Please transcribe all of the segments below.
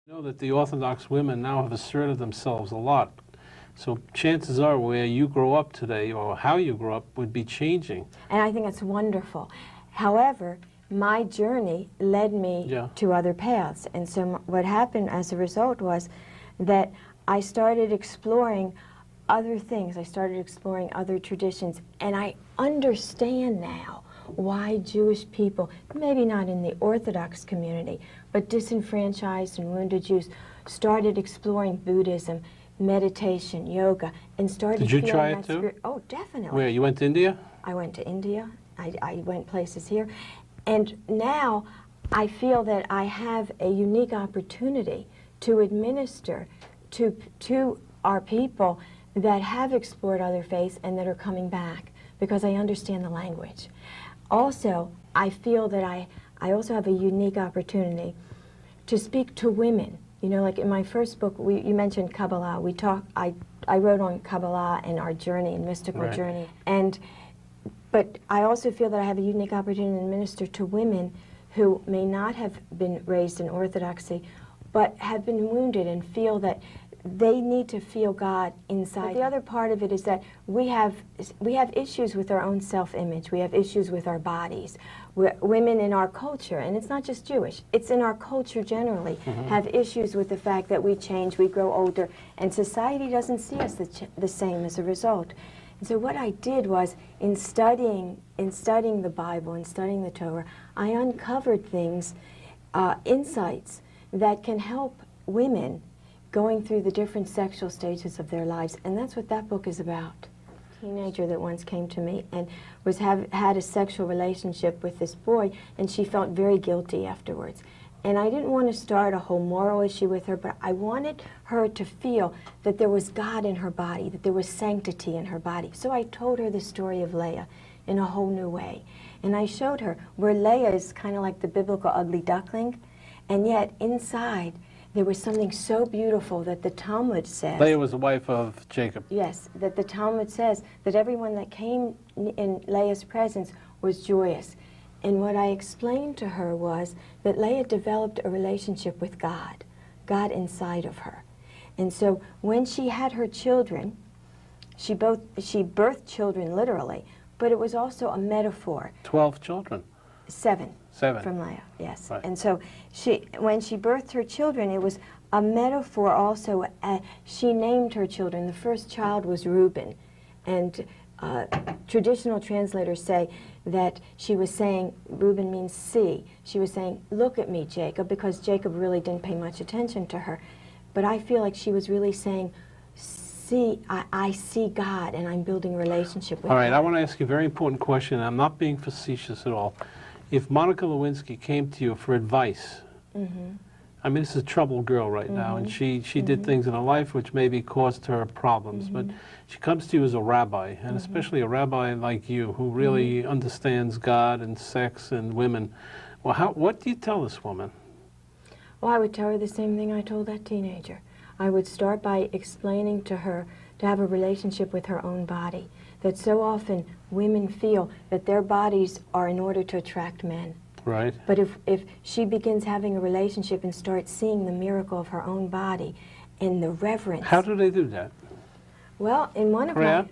Know that the Orthodox women now have asserted themselves a lot. So chances are where you grow up today or how you grow up would be changing. And I think it's wonderful. However, my journey led me to other paths. And so what happened as a result was that I started exploring other things. I started exploring other traditions. And I understand now why Jewish people, maybe not in the Orthodox community, but disenfranchised and wounded Jews, started exploring Buddhism, meditation, yoga, and started Did you feeling try that it too? spirit. Oh, definitely. Where, you went to India? I went to India. I went places here. And now I feel that I have a unique opportunity to administer to our people that have explored other faiths and that are coming back, because I understand the language. Also, I feel that I also have a unique opportunity to speak to women. You know, like in my first book, you mentioned Kabbalah. I wrote on Kabbalah and our journey, and mystical journey. But I also feel that I have a unique opportunity to minister to women who may not have been raised in Orthodoxy, but have been wounded and feel that they need to feel God inside. But the other part of it is that we have issues with our own self-image. We have issues with our bodies. Women in our culture, and it's not just Jewish, it's in our culture generally, have issues with the fact that we change, we grow older, and society doesn't see us the same as a result. And so what I did was, in studying the Bible and studying the Torah, I uncovered things, insights that can help women going through the different sexual stages of their lives. And that's what that book is about. A teenager that once came to me and had a sexual relationship with this boy, and she felt very guilty afterwards. And I didn't want to start a whole moral issue with her, but I wanted her to feel that there was God in her body, that there was sanctity in her body. So I told her the story of Leah in a whole new way. And I showed her where Leah is kind of like the biblical ugly duckling, and yet inside there was something so beautiful that the Talmud says. Leah was the wife of Jacob. Yes, that the Talmud says that everyone that came in Leah's presence was joyous. And what I explained to her was that Leah developed a relationship with God, God inside of her. And so when she had her children, she birthed children literally, but it was also a metaphor. 12 children. 7. 7. From Leah, yes. Right. And so when she birthed her children, it was a metaphor also. She named her children. The first child was Reuben. And traditional translators say that she was saying, Reuben means see. She was saying, look at me, Jacob, because Jacob really didn't pay much attention to her. But I feel like she was really saying, see, I see God, and I'm building a relationship with God. All right, I want to ask you a very important question. I'm not being facetious at all. If Monica Lewinsky came to you for advice, I mean, this is a troubled girl right now, and she did things in her life which maybe caused her problems, but she comes to you as a rabbi, and especially a rabbi like you, who really understands God and sex and women. Well, what do you tell this woman? Well, I would tell her the same thing I told that teenager. I would start by explaining to her to have a relationship with her own body, that so often women feel that their bodies are in order to attract men. Right. But if she begins having a relationship and starts seeing the miracle of her own body and the reverence. How do they do that? Well, in one of prayer?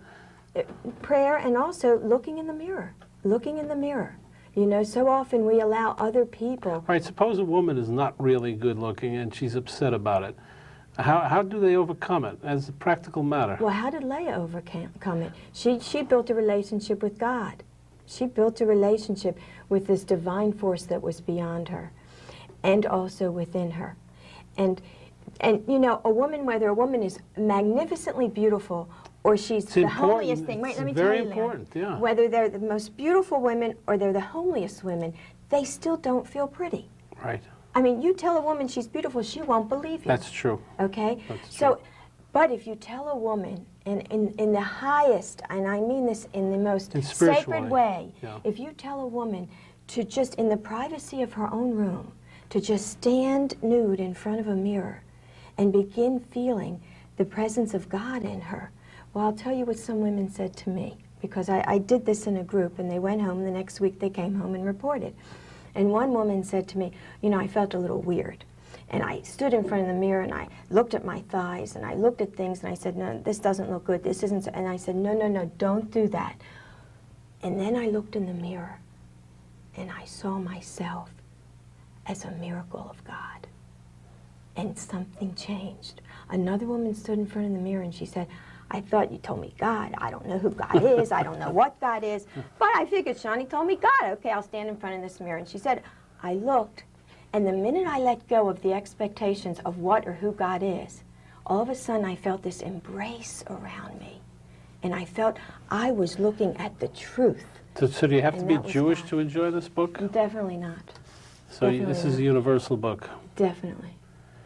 Prayer, and also looking in the mirror. Looking in the mirror. You know, so often we allow other people. All right, suppose a woman is not really good looking and she's upset about it. How do they overcome it as a practical matter? Well, how did Leah overcome it? She built a relationship with God. She built a relationship with this divine force that was beyond her and also within her. And you know, a woman, whether a woman is magnificently beautiful or she's the homeliest thing. Wait, let me tell you, very important, yeah. Whether they're the most beautiful women or they're the homeliest women, they still don't feel pretty. Right. I mean, you tell a woman she's beautiful, she won't believe you. That's true. Okay? That's so, true. But if you tell a woman, in the highest, and I mean this in the most sacred way, if you tell a woman to just, in the privacy of her own room, to just stand nude in front of a mirror and begin feeling the presence of God in her, well, I'll tell you what some women said to me, because I did this in a group, and they went home, the next week they came home and reported. And one woman said to me, you know, I felt a little weird. And I stood in front of the mirror and I looked at my thighs and I looked at things and I said, no, this doesn't look good, this isn't, and I said, no, no, no, don't do that. And then I looked in the mirror and I saw myself as a miracle of God. And something changed. Another woman stood in front of the mirror and she said, I thought you told me God. I don't know who God is. I don't know what God is. But I figured Shoni told me God. Okay, I'll stand in front of this mirror. And she said, I looked. And the minute I let go of the expectations of what or who God is, all of a sudden I felt this embrace around me. And I felt I was looking at the truth. So do you have to And be that was Jewish God. to enjoy this book? Definitely not. So Definitely this is not. a universal book. Definitely,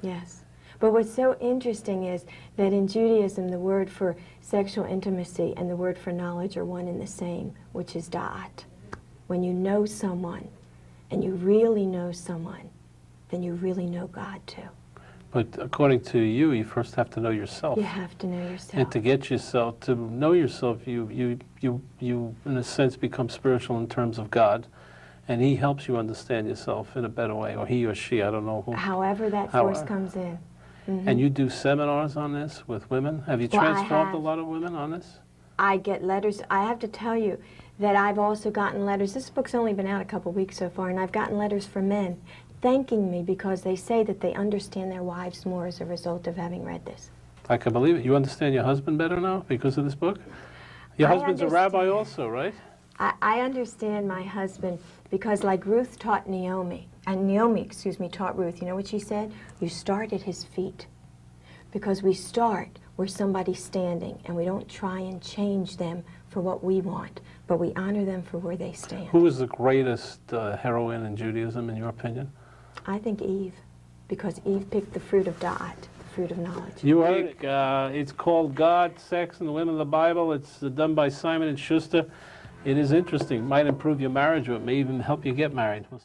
yes. But what's so interesting is that in Judaism, the word for sexual intimacy and the word for knowledge are one and the same, which is da'at. When you know someone, and you really know someone, then you really know God too. But according to you, you first have to know yourself. You have to know yourself. And to get yourself, to know yourself, you in a sense become spiritual in terms of God, and He helps you understand yourself in a better way, or he or she, I don't know who. However that force comes in. Mm-hmm. And you do seminars on this with women? Have you Well, I transformed a have. lot of women on this? I get letters. I have to tell you that I've also gotten letters. This book's only been out a couple weeks so far, and I've gotten letters from men thanking me because they say that they understand their wives more as a result of having read this. I can believe it. You understand your husband better now because of this book? Your I husband's a rabbi understand. also, right? I understand my husband because like Ruth taught Naomi, and Naomi, taught Ruth. You know what she said? You start at his feet. Because we start where somebody's standing, and we don't try and change them for what we want, but we honor them for where they stand. Who is the greatest heroine in Judaism, in your opinion? I think Eve, because Eve picked the fruit of da'at, the fruit of knowledge. You heard it. It's called God, Sex, and the Women of the Bible. It's done by Simon & Schuster. It is interesting. Might improve your marriage, or it may even help you get married.